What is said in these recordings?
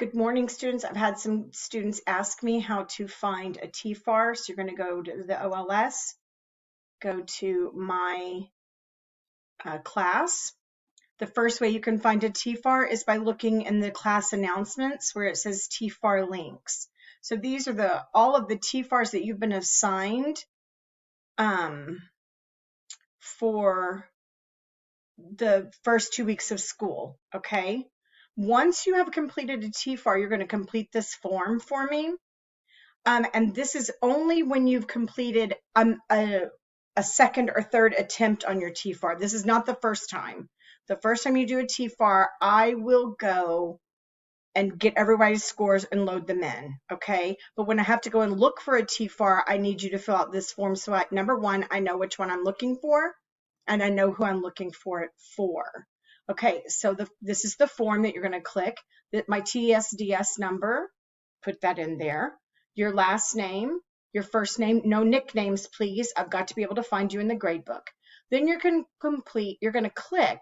Good morning, students. I've had some students ask me how to find a TFARS. So you're going to go to the OLS, go to my class. The first way you can find a TFAR is by looking in the class announcements where it says TFAR links. So these are all of the TFARS that you've been assigned for the first 2 weeks of school, okay? Once you have completed a TFAR, you're going to complete this form for me. And this is only when you've completed a second or third attempt on your TFAR. This is not the first time. The first time you do a TFAR, I will go and get everybody's scores and load them in, okay? But when I have to go and look for a TFAR, I need you to fill out this form so number one, I know which one I'm looking for, and I know who I'm looking for it for. Okay, so this is the form that you're going to click. My TSDS number, put that in there. Your last name, your first name, no nicknames, please. I've got to be able to find you in the grade book. Then you're going to click,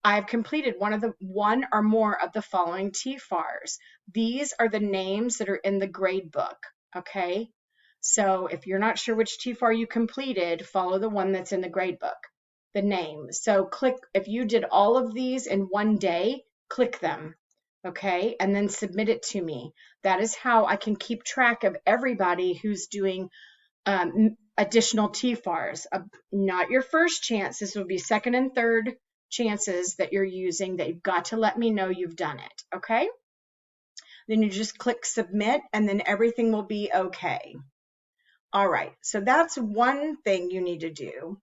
I've completed one or more of the following TFARS. These are the names that are in the grade book, okay? So if you're not sure which TFAR you completed, follow the one that's in the grade book, the name. So click, if you did all of these in one day, click them, okay? And then submit it to me. That is how I can keep track of everybody who's doing additional TFARS. Not your first chance. This will be second and third chances that you're using that you've got to let me know you've done it, okay? Then you just click submit and then everything will be okay. All right, so that's one thing you need to do.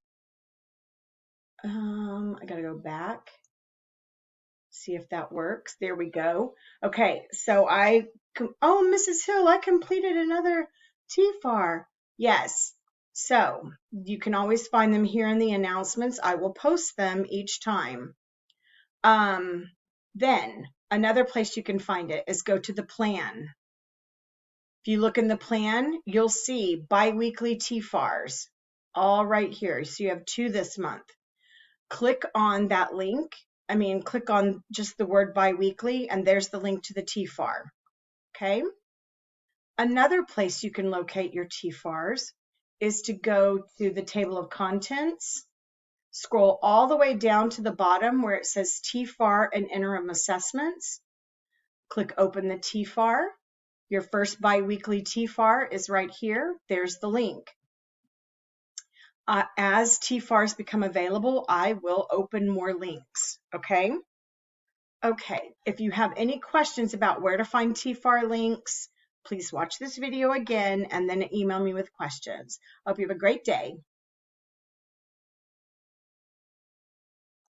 I gotta go back, see if that works. There we go. Okay, so oh, Mrs. Hill, I completed another TFAR. Yes, so you can always find them here in the announcements. I will post them each time. Then another place you can find it is go to the plan. If you look in the plan, you'll see biweekly TFARS all right here. So you have 2 this month. Click on that link. Click on just the word biweekly, and there's the link to the TFAR. Okay. Another place you can locate your TFARS is to go to the table of contents, scroll all the way down to the bottom where it says TFAR and interim assessments. Click open the TFAR. Your first biweekly TFAR is right here. There's the link. As TFARs become available, I will open more links, okay? Okay, if you have any questions about where to find TFAR links, please watch this video again and then email me with questions. I hope you have a great day.